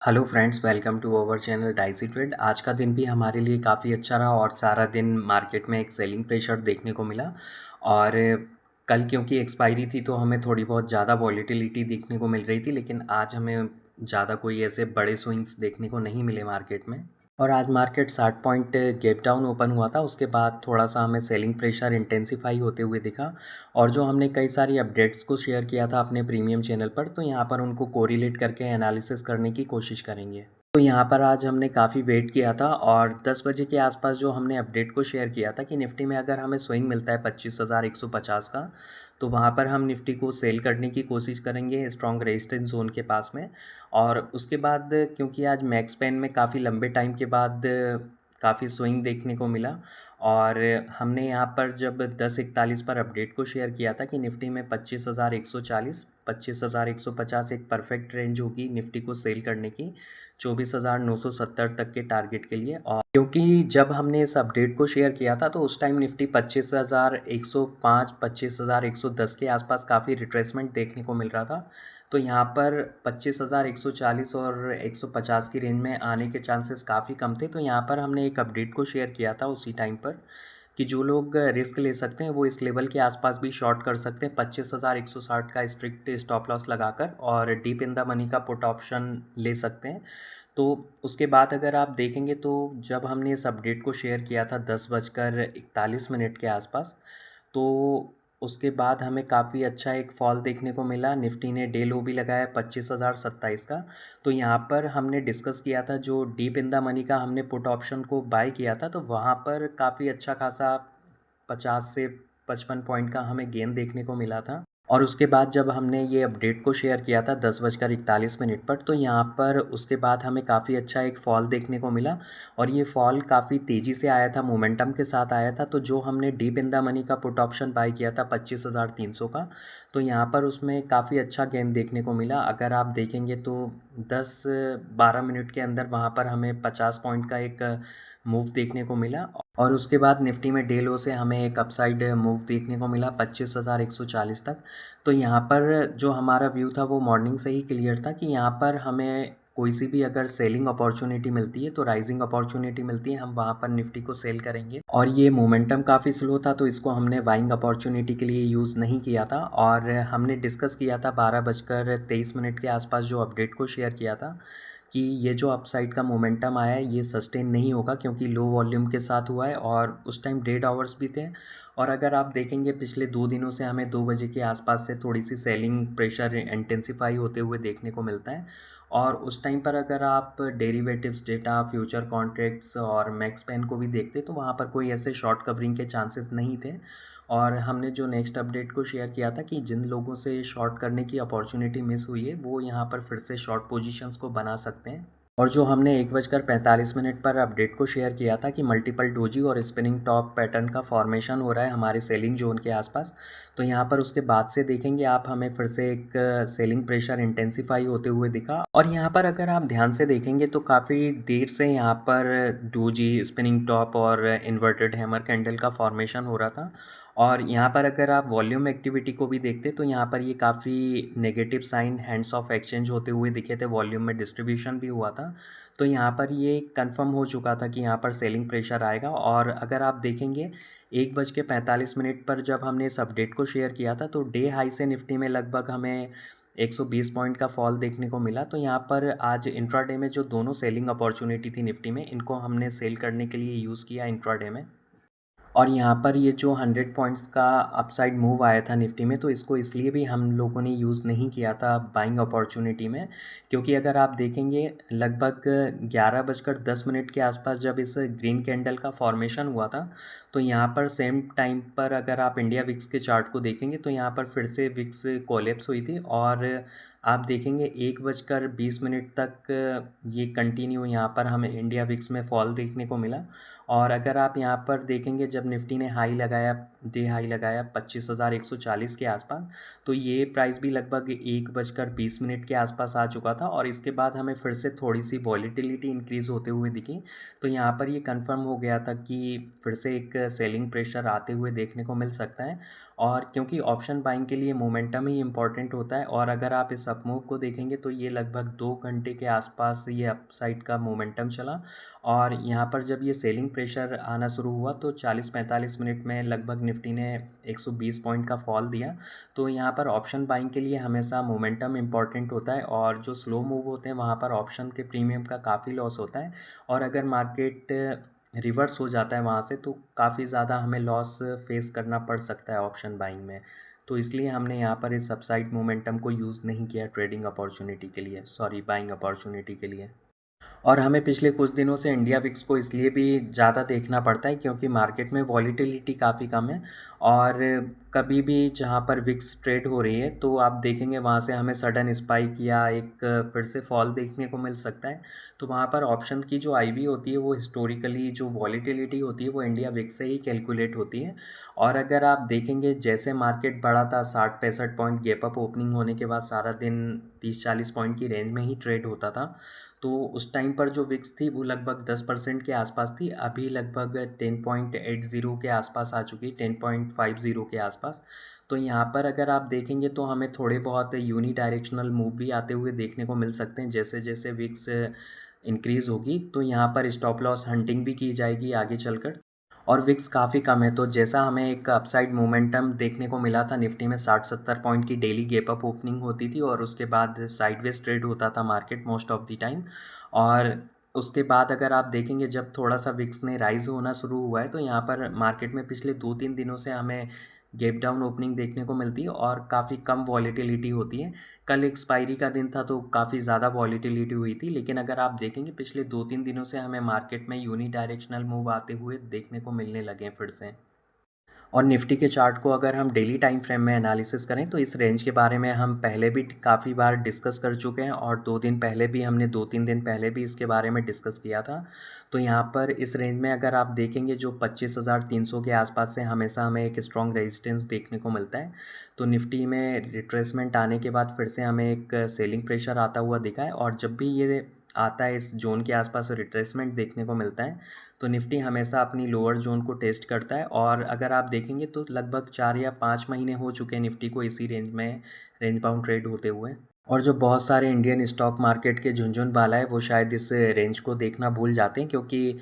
Hello friends, welcome to our channel Dicey Trade. आज का दिन भी हमारे लिए काफ़ी अच्छा रहा और सारा दिन मार्केट में एक सेलिंग प्रेशर देखने को मिला। और कल क्योंकि एक्सपायरी थी तो हमें थोड़ी बहुत ज़्यादा वॉलीटिलिटी देखने को मिल रही थी, लेकिन आज हमें ज़्यादा कोई ऐसे बड़े स्विंग्स देखने को नहीं मिले मार्केट में। और आज market 60 point gap down open हुआ था। उसके बाद थोड़ा-सा हमें सेलिंग प्रेशर इंटेंसिफ़ाई होते हुए दिखा। और जो हमने कई सारी अपडेट्स को शेयर किया था अपने प्रीमियम चैनल पर, तो यहाँ पर उनको कोरिलेट करके एनालिसिस करने की कोशिश करेंगे। तो यहाँ पर आज हमने काफ़ी वेट किया था और 10 बजे के आसपास जो हमने अपडेट को शेयर किया था कि निफ्टी में अगर हमें स्विंग मिलता है 25,150 का, तो वहाँ पर हम निफ्टी को सेल करने की कोशिश करेंगे स्ट्रॉन्ग रेजिस्टेंस ज़ोन के पास में। और उसके बाद क्योंकि आज मैक्स पेन में काफ़ी लंबे टाइम के बाद काफ़ी स्विंग देखने को मिला। और हमने यहाँ पर जब 10:41 पर अपडेट को शेयर किया था कि निफ्टी में 25,140 25,150 एक परफेक्ट रेंज होगी निफ्टी को सेल करने की 24,970 तक के टारगेट के लिए। और क्योंकि जब हमने इस अपडेट को शेयर किया था तो उस टाइम निफ्टी 25,105 25,110 के आसपास काफ़ी रिट्रेसमेंट देखने को मिल रहा था। तो यहाँ पर 25,140 और 150 की रेंज में आने के चांसेस काफ़ी कम थे। तो यहाँ पर हमने एक अपडेट को शेयर किया था उसी टाइम पर कि जो लोग रिस्क ले सकते हैं वो इस लेवल के आसपास भी शॉर्ट कर सकते हैं 25,160 का स्ट्रिक्ट स्टॉप लॉस लगाकर, और डीप इन द मनी का पुट ऑप्शन ले सकते हैं। तो उसके बाद अगर आप देखेंगे तो जब हमने इस अपडेट को शेयर किया था 10:41 के आसपास, तो उसके बाद हमें काफ़ी अच्छा एक फॉल देखने को मिला। निफ्टी ने डे लो भी लगाया 25,027 का। तो यहाँ पर हमने डिस्कस किया था जो डीप इन द मनी का हमने पुट ऑप्शन को बाय किया था, तो वहाँ पर काफ़ी अच्छा खासा 50 से 55 पॉइंट का हमें गेन देखने को मिला था। और उसके बाद जब हमने ये अपडेट को शेयर किया था 10:41 पर, तो यहाँ पर उसके बाद हमें काफ़ी अच्छा एक फ़ॉल देखने को मिला। और ये फ़ॉल काफ़ी तेज़ी से आया था, मोमेंटम के साथ आया था। तो जो हमने डीप इन द मनी का पुट ऑप्शन बाय किया था 25,300 का, तो यहाँ पर उसमें काफ़ी अच्छा गेन देखने को मिला। अगर आप देखेंगे तो 10-12 मिनट के अंदर वहाँ पर हमें 50 पॉइंट का एक मूव देखने को मिला। और उसके बाद निफ्टी में डे लो से हमें एक अपसाइड मूव देखने को मिला 25,140 तक। तो यहाँ पर जो हमारा व्यू था वो मॉर्निंग से ही क्लियर था कि यहाँ पर हमें कोई सी भी अगर सेलिंग अपॉर्चुनिटी मिलती है तो राइजिंग अपॉर्चुनिटी मिलती है, हम वहाँ पर निफ्टी को सेल करेंगे। और ये मोमेंटम काफ़ी स्लो था तो इसको हमने बाइंग अपॉर्चुनिटी के लिए यूज़ नहीं किया था। और हमने डिस्कस किया था 12:23 के आसपास जो अपडेट को शेयर किया था कि ये जो अपसाइड का मोमेंटम आया है ये सस्टेन नहीं होगा, क्योंकि लो वॉल्यूम के साथ हुआ है और उस टाइम डेड आवर्स भी थे। और अगर आप देखेंगे पिछले 2 दिनों से हमें 2 बजे के आसपास से थोड़ी सी सेलिंग प्रेशर इंटेंसिफाई होते हुए देखने को मिलता है। और उस टाइम पर अगर आप डेरिवेटिव्स डेटा, फ्यूचर कॉन्ट्रैक्ट्स और मैक्स पेन को भी देखते तो वहाँ पर कोई ऐसे शॉर्ट कवरिंग के चांसेस नहीं थे। और हमने जो नेक्स्ट अपडेट को शेयर किया था कि जिन लोगों से शॉर्ट करने की अपॉर्चुनिटी मिस हुई है वो यहाँ पर फिर से शॉर्ट पोजीशंस को बना सकते हैं। और जो हमने 1:45 पर अपडेट को शेयर किया था कि मल्टीपल डोजी और स्पिनिंग टॉप पैटर्न का फॉर्मेशन हो रहा है हमारे सेलिंग जोन के आसपास, तो यहाँ पर उसके बाद से देखेंगे आप हमें फिर से एक सेलिंग प्रेशर इंटेंसिफाई होते हुए दिखा। और यहाँ पर अगर आप ध्यान से देखेंगे तो काफ़ी देर से यहाँ पर डोजी, स्पिनिंग टॉप और इन्वर्टेड हैमर कैंडल का फॉर्मेशन हो रहा था। और यहाँ पर अगर आप वॉल्यूम एक्टिविटी को भी देखते तो यहाँ पर ये काफ़ी negative sign hands of exchange होते हुए दिखे थे, वॉल्यूम में डिस्ट्रीब्यूशन भी हुआ था। तो यहाँ पर ये कंफर्म हो चुका था कि यहाँ पर सेलिंग प्रेशर आएगा। और अगर आप देखेंगे 1:45 पर जब हमने इस अपडेट को शेयर किया था तो डे हाई से निफ्टी में लगभग हमें 120 पॉइंट का फॉल देखने को मिला। तो यहाँ पर आज इंट्राडे में जो दोनों सेलिंग अपॉर्चुनिटी थी निफ्टी में, इनको हमने सेल करने के लिए यूज़ किया इंट्राडे में। और यहाँ पर ये जो 100 पॉइंट्स का अपसाइड मूव आया था निफ्टी में, तो इसको इसलिए भी हम लोगों ने यूज़ नहीं किया था बाइंग अपॉर्चुनिटी में, क्योंकि अगर आप देखेंगे लगभग 11:10 के आसपास जब इस ग्रीन कैंडल का फॉर्मेशन हुआ था, तो यहाँ पर सेम टाइम पर अगर आप इंडिया विक्स के चार्ट को देखेंगे तो यहाँ पर फिर से विक्स कोलैप्स हुई थी। और आप देखेंगे 1:20 तक ये कंटिन्यू यहाँ पर हमें इंडिया विक्स में फॉल देखने को मिला। और अगर आप यहाँ पर देखेंगे जब निफ्टी ने डे हाई लगाया 25,140 के आसपास, तो ये प्राइस भी लगभग 1:20 के आसपास आ चुका था। और इसके बाद हमें फिर से थोड़ी सी वॉलीटिलिटी इंक्रीज़ होते हुए दिखी। तो यहाँ पर ये कंफर्म हो गया था कि फिर से एक सेलिंग प्रेशर आते हुए देखने को मिल सकता है। और क्योंकि ऑप्शन बाइंग के लिए मोमेंटम ही इम्पोर्टेंट होता है, और अगर आप इस अपमूव को देखेंगे तो ये लगभग 2 घंटे के आसपास ये अपसाइड का मोमेंटम चला, और यहाँ पर जब ये सेलिंग प्रेशर आना शुरू हुआ तो 40-45 मिनट में लगभग निफ्टी ने 120 पॉइंट का फॉल दिया। तो यहाँ पर ऑप्शन बाइंग के लिए हमेशा मोमेंटम इम्पॉर्टेंट होता है, और जो स्लो मूव होते हैं वहाँ पर ऑप्शन के प्रीमियम का काफ़ी लॉस होता है, और अगर मार्केट रिवर्स हो जाता है वहाँ से तो काफ़ी ज़्यादा हमें लॉस फेस करना पड़ सकता है ऑप्शन बाइंग में। तो इसलिए हमने यहाँ पर इस अपसाइड मोमेंटम को यूज़ नहीं किया ट्रेडिंग अपॉर्चुनिटी के लिए, सॉरी बाइंग अपॉर्चुनिटी के लिए। और हमें पिछले कुछ दिनों से इंडिया विक्स को इसलिए भी ज़्यादा देखना पड़ता है क्योंकि मार्केट में वॉलीटिलिटी काफ़ी कम है, और कभी भी जहाँ पर विक्स ट्रेड हो रही है तो आप देखेंगे वहाँ से हमें सडन स्पाइक या एक फिर से फॉल देखने को मिल सकता है। तो वहाँ पर ऑप्शन की जो आईवी होती है वो हिस्टोरिकली जो वॉलीटिलिटी होती है वो इंडिया विक्स से ही कैलकुलेट होती है। और अगर आप देखेंगे जैसे मार्केट बढ़ा था 60-65 पॉइंट गैप अप ओपनिंग होने के बाद सारा दिन 30-40 पॉइंट की रेंज में ही ट्रेड होता था, तो उस टाइम पर जो विक्स थी वो लगभग 10% के आसपास थी। अभी लगभग 10.80 के आसपास आ चुकी, 10.50 के आसपास। तो यहाँ पर अगर आप देखेंगे तो हमें थोड़े बहुत यूनी डायरेक्शनल मूव भी आते हुए देखने को मिल सकते हैं जैसे जैसे विक्स इंक्रीज़ होगी, तो यहाँ पर स्टॉप लॉस हंटिंग भी की जाएगी आगे चलकर। और विक्स काफ़ी कम है, तो जैसा हमें एक अपसाइड मोमेंटम देखने को मिला था निफ्टी में 60-70 पॉइंट की डेली गैप अप ओपनिंग होती थी और उसके बाद साइडवेज ट्रेड होता था market most of the time. और उसके बाद अगर आप देखेंगे जब थोड़ा सा विक्स ने राइज होना शुरू हुआ है तो यहाँ पर मार्केट में पिछले 2-3 दिनों से हमें गैप डाउन ओपनिंग देखने को मिलती है और काफ़ी कम वॉलीटिलिटी होती है। कल एक्सपायरी का दिन था तो काफ़ी ज़्यादा वॉलीटिलिटी हुई थी, लेकिन अगर आप देखेंगे पिछले 2-3 दिनों से हमें मार्केट में यूनी डायरेक्शनल मूव आते हुए देखने को मिलने लगे हैं फिर से। और निफ्टी के चार्ट को अगर हम डेली टाइम फ्रेम में एनालिसिस करें तो इस रेंज के बारे में हम पहले भी काफ़ी बार डिस्कस कर चुके हैं, और 2 दिन पहले भी हमने 2-3 दिन पहले भी इसके बारे में डिस्कस किया था। तो यहाँ पर इस रेंज में अगर आप देखेंगे जो 25,300 के आसपास से हमेशा हमें एक स्ट्रॉन्ग रेजिस्टेंस देखने को मिलता है। तो निफ्टी में रिट्रेसमेंट आने के बाद फिर से हमें एक सेलिंग प्रेशर आता हुआ दिखा है, और जब भी ये आता है इस ज़ोन के आसपास रिट्रेसमेंट देखने को मिलता है तो निफ्टी हमेशा अपनी लोअर ज़ोन को टेस्ट करता है। और अगर आप देखेंगे तो लगभग 4 या 5 महीने हो चुके हैं निफ्टी को इसी रेंज में रेंज बाउंड ट्रेड होते हुए। और जो बहुत सारे इंडियन स्टॉक मार्केट के झुनझुनवाला है वो शायद इस रेंज को देखना भूल जाते हैं क्योंकि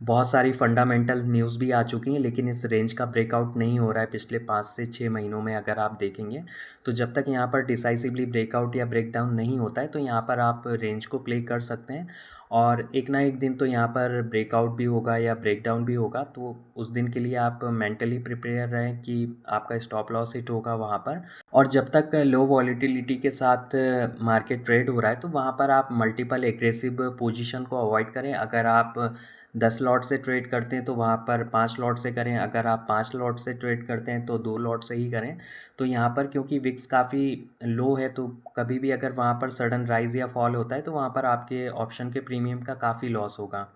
बहुत सारी फंडामेंटल न्यूज़ भी आ चुकी हैं, लेकिन इस रेंज का ब्रेकआउट नहीं हो रहा है पिछले 5 से 6 महीनों में अगर आप देखेंगे। तो जब तक यहाँ पर डिसाइसिवली ब्रेकआउट या ब्रेकडाउन नहीं होता है तो यहाँ पर आप रेंज को प्ले कर सकते हैं, और एक ना एक दिन तो यहाँ पर ब्रेकआउट भी होगा या ब्रेकडाउन भी होगा। तो उस दिन के लिए आप मेंटली प्रिपेयर रहें कि आपका स्टॉप लॉस हिट होगा वहाँ पर। और जब तक लो वॉलीटिलिटी के साथ मार्केट ट्रेड हो रहा है तो वहाँ पर आप मल्टीपल एग्रेसिव पोजीशन को अवॉइड करें। अगर आप 10 लॉट से ट्रेड करते हैं तो वहाँ पर 5 लॉट से करें, अगर आप 5 लॉट से ट्रेड करते हैं तो 2 लॉट से ही करें। तो यहाँ पर क्योंकि विक्स काफ़ी लो है तो कभी भी अगर वहाँ पर सडन राइज़ या फॉल होता है तो वहाँ पर आपके ऑप्शन के प्रीमियम का काफ़ी लॉस होगा।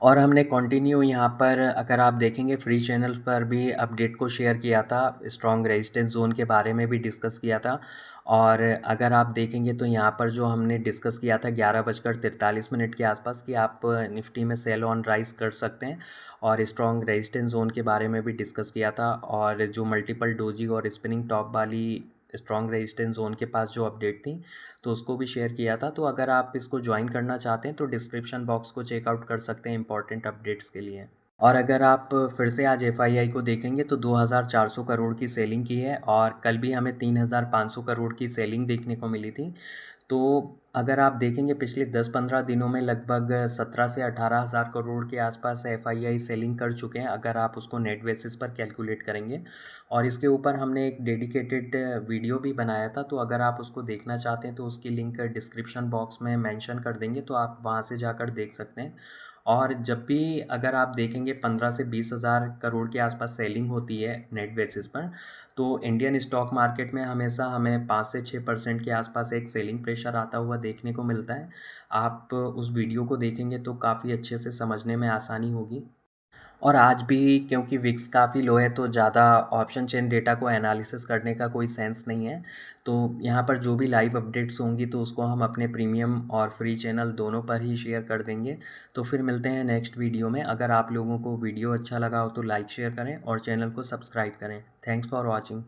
और हमने कंटिन्यू यहाँ पर अगर आप देखेंगे फ्री चैनल पर भी अपडेट को शेयर किया था, स्ट्रॉन्ग रेजिस्टेंस ज़ोन के बारे में भी डिस्कस किया था। और अगर आप देखेंगे तो यहाँ पर जो हमने डिस्कस किया था 11:43 के आसपास कि आप निफ्टी में सेल ऑन राइज कर सकते हैं, और स्ट्रॉन्ग रेजिस्टेंस ज़ोन के बारे में भी डिस्कस किया था, और जो मल्टीपल डोजी और स्पिनिंग टॉप वाली स्ट्रॉन्ग रेजिस्टेंस ज़ोन के पास जो अपडेट थी तो उसको भी शेयर किया था। तो अगर आप इसको ज्वाइन करना चाहते हैं तो डिस्क्रिप्शन बॉक्स को चेकआउट कर सकते हैं इंपॉर्टेंट अपडेट्स के लिए। और अगर आप फिर से आज एफआईआई को देखेंगे तो 2,400 करोड़ की सेलिंग की है, और कल भी हमें 3,500 करोड़ की सेलिंग देखने को मिली थी। तो अगर आप देखेंगे पिछले 10-15 दिनों में लगभग 17 से 18,000 करोड़ के आसपास एफआईआई सेलिंग कर चुके हैं अगर आप उसको नेट बेसिस पर कैलकुलेट करेंगे। और इसके ऊपर हमने एक डेडिकेटेड वीडियो भी बनाया था, तो अगर आप उसको देखना चाहते हैं तो उसकी लिंक डिस्क्रिप्शन बॉक्स में मेंशन कर देंगे, तो आप वहाँ से जाकर देख सकते हैं। और जब भी अगर आप देखेंगे 15 से 20,000 करोड़ के आसपास सेलिंग होती है नेट बेसिस पर, तो इंडियन स्टॉक मार्केट में हमेशा हमें 5 से 6% के आसपास एक सेलिंग प्रेशर आता हुआ देखने को मिलता है। आप उस वीडियो को देखेंगे तो काफ़ी अच्छे से समझने में आसानी होगी। और आज भी क्योंकि विक्स काफ़ी लो है तो ज़्यादा ऑप्शन चेन डेटा को एनालिसिस करने का कोई सेंस नहीं है। तो यहाँ पर जो भी लाइव अपडेट्स होंगी तो उसको हम अपने प्रीमियम और फ्री चैनल दोनों पर ही शेयर कर देंगे। तो फिर मिलते हैं नेक्स्ट वीडियो में। अगर आप लोगों को वीडियो अच्छा लगा हो तो लाइक शेयर करें और चैनल को सब्सक्राइब करें। Thanks for watching.